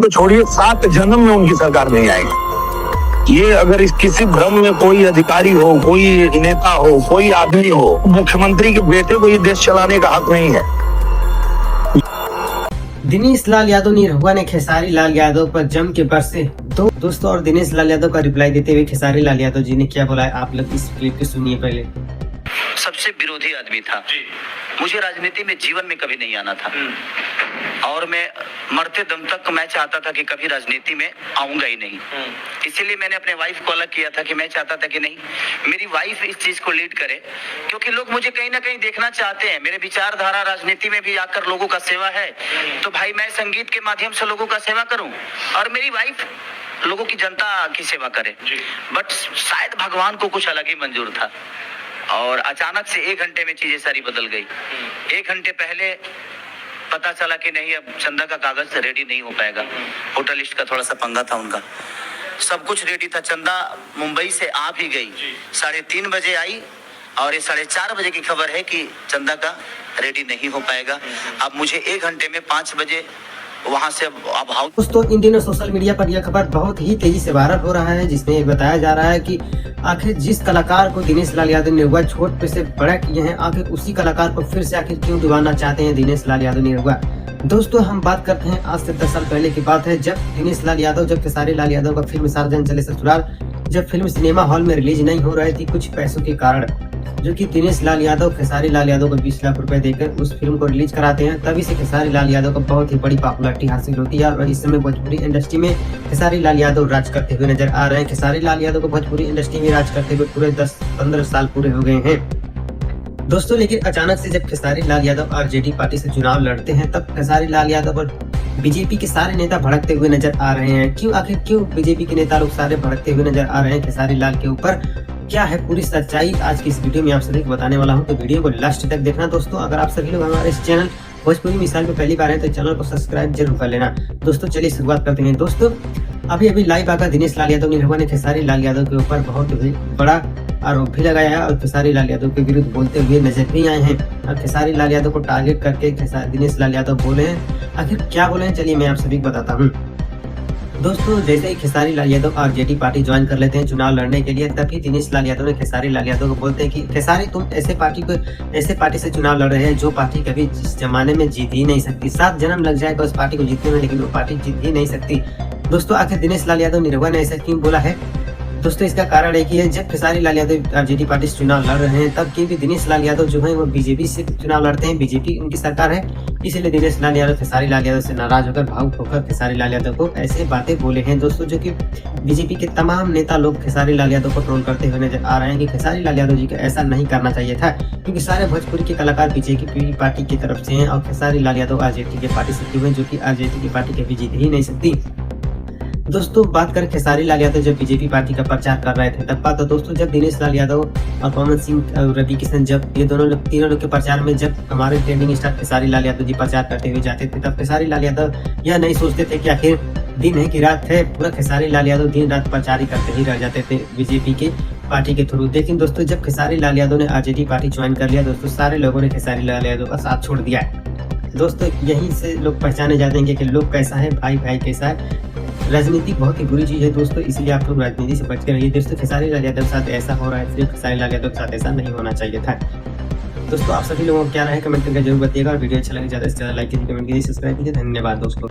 तो छोड़िए, 7 जन्म में उनकी सरकार नहीं आएगी। ये अगर इस किसी भ्रम में कोई अधिकारी हो, कोई नेता हो, कोई आदमी हो, मुख्यमंत्री के बेटे को ये देश चलाने का हक नहीं है। दिनेश लाल यादव निरहुआ ने खेसारी लाल यादव पर जम के बरसे दोस्तों, और दिनेश लाल यादव का रिप्लाई देते हुए खेसारी लाल यादव जी ने क्या बोला है, आप लोग इस क्लिप को सुनिए। पहले सबसे विरोधी आदमी था, मुझे राजनीति में जीवन में कभी नहीं आना था और मैं मरते दम तक मैं चाहता था कि कभी राजनीति में आऊंगा ही नहीं। इसीलिए मैंने अपने वाइफ को अलग किया था कि मैं चाहता था कि नहीं, मेरी वाइफ इस चीज को लीड करे, क्योंकि लोग मुझे कहीं ना कहीं देखना चाहते हैं। मेरे विचारधारा राजनीति में भी आकर लोगों का सेवा है, तो भाई मैं संगीत के माध्यम से लोगों का सेवा करूं और मेरी वाइफ लोगों की, जनता की सेवा करे। बट शायद भगवान को कुछ अलग ही मंजूर था और अचानक से 1 घंटे में चीजें सारी बदल गई। 1 घंटे पहले पता चला कि नहीं, अब चंदा का कागज रेडी नहीं हो पाएगा। होटल लिस्ट का थोड़ा सा पंगा था उनका, सब कुछ रेडी था। चंदा मुंबई से आ भी गई, 3:30 बजे आई और ये 4:30 बजे की खबर है कि चंदा का रेडी नहीं हो पाएगा। अब मुझे 1 घंटे में 5 बजे वहां से अब दोस्तों, इन दिनों सोशल मीडिया पर यह खबर बहुत ही तेजी से वायरल हो रहा है, जिसमें बताया जा रहा है कि आखिर जिस कलाकार को दिनेश लाल यादव निरहुआ छोट पे से बड़ा किए हैं, आखिर उसी कलाकार को फिर से आखिर क्यों डुबाना चाहते हैं दिनेश लाल यादव निरहुआ। दोस्तों, हम बात करते हैं आज से 10 साल पहले की बात है, जब दिनेश लाल यादव, जब खेसारी लाल यादव का फिल्म सार्जन चले ससुराल, जब फिल्म सिनेमा हॉल में रिलीज नहीं हो रही थी कुछ पैसों के कारण, जो कि दिनेश लाल यादव खेसारी लाल यादव को 20 लाख रुपए देकर उस फिल्म को रिलीज कराते हैं। तभी से खेसारी लाल यादव को बहुत ही बड़ी पॉपुलैरिटी हासिल होती है और इस समय भोजपुरी इंडस्ट्री में खेसारी लाल यादव राज करते हुए नजर आ रहे हैं। खेसारी लाल यादव को भोजपुरी इंडस्ट्री में राज करते हुए पूरे 10-15 साल पूरे हो गए हैं दोस्तों। लेकिन अचानक से जब खेसारी लाल यादव आरजेडी पार्टी से चुनाव लड़ते हैं, तब खेसारी लाल यादव और बीजेपी के सारे नेता भड़कते हुए नजर आ रहे हैं। क्यों बीजेपी के नेता लोग सारे भड़कते हुए नजर आ रहे हैं खेसारी लाल के ऊपर? क्या है पूरी सच्चाई, आज की इस वीडियो में आप सभी को बताने वाला हूं, तो वीडियो को लास्ट तक देखना दोस्तों। अगर आप सभी लोग हमारे इस चैनल भोजपुरी मिसाल में पहली बार हैं तो चैनल को सब्सक्राइब जरूर कर लेना दोस्तों। चलिए शुरुआत करते हैं दोस्तों। अभी लाइव आकर दिनेश लाल यादव निरहुआ ने खेसारी लाल यादव के ऊपर बहुत ही बड़ा आरोप भी लगाया है और खेसारी लाल यादव के विरुद्ध बोलते हुए नजर भी आए हैं और खेसारी लाल यादव को टारगेट करके दिनेश लाल यादव बोले हैं। आखिर क्या बोले हैं, चलिए मैं आप सभी को बताता हूँ दोस्तों। जैसे ही Khesari Lal Yadav RJD party join कर लेते हैं चुनाव लड़ने के लिए, तभी दिनेश लाल यादव ने खेसारी लाल यादव को बोलते हैं कि खेसारी, तुम ऐसे पार्टी से चुनाव लड़ रहे हैं जो पार्टी कभी इस जमाने में जीत ही नहीं सकती। 7 जन्म लग जाएगा उस पार्टी को जीतने में, लेकिन वो पार्टी जीत ही नहीं सकती। दोस्तों, आखिर दिनेश लाल यादव निरहुआ ने ऐसा क्यों बोला है दोस्तों? इसका कारण एक ही है, जब खेसारी लाल यादव आरजेडी पार्टी से चुनाव लड़ रहे हैं, तब की भी दिनेश लाल यादव जो है वो बीजेपी से चुनाव लड़ते हैं, बीजेपी उनकी सरकार है। इसीलिए दिनेश लाल यादव खेसारी लाल यादव से नाराज होकर, भावुक होकर खेसारी लाल यादव को ऐसे बातें बोले हैं दोस्तों, जो कि बीजेपी के तमाम नेता लोग खेसारी लाल यादव को ट्रोल करते हुए नजर आ रहे हैं कि खेसारी लाल यादव जी को ऐसा नहीं करना चाहिए था, क्योंकि सारे भोजपुरी के कलाकार बीजेपी पार्टी की तरफ से हैं और खेसारी लाल यादव आरजेडी की पार्टी से क्यों है, जो कि आरजेडी की पार्टी कभी जीत ही नहीं सकती। दोस्तों, बात करें खेसारी लाल यादव जब बीजेपी पार्टी का प्रचार कर रहे थे तब का, तो दोस्तों जब दिनेश लाल यादव और पवन सिंह और रवि किशन, जब ये तीनों लोग के प्रचार में, जब हमारे ट्रेंडिंग स्टार खेसारी लाल यादव जी प्रचार करते हुए जाते थे, तब खेसारी लाल यादव यह नहीं सोचते थे कि आखिर दिन है कि रात है, पूरा खेसारी लाल यादव दिन रात प्रचार ही करते ही रह जाते थे बीजेपी के पार्टी के थ्रू। लेकिन दोस्तों, जब खेसारी लाल यादव ने आरजेडी पार्टी ज्वाइन कर लिया दोस्तों, सारे लोगों ने खेसारी लाल यादव का साथ छोड़ दिया है दोस्तों। यहीं से लोग पहचाने जाते हैं कि लोग कैसा है, भाई कैसा है। राजनीति बहुत ही बुरी चीज है दोस्तों, इसलिए आप लोग राजनीति से बच के रहिए दोस्तों। खेसारी लाल यादव के साथ ऐसा हो रहा है, सिर्फ खेसारी लाल यादव के साथ ऐसा नहीं होना चाहिए था दोस्तों। आप सभी लोगों को क्या रहे कमेंट करके जरूर बताइएगा और वीडियो अच्छा लगे ज्यादा से ज्यादा लाइक कीजिए, कमेंट कीजिए, सब्सक्राइब कीजिए। धन्यवाद दोस्तों।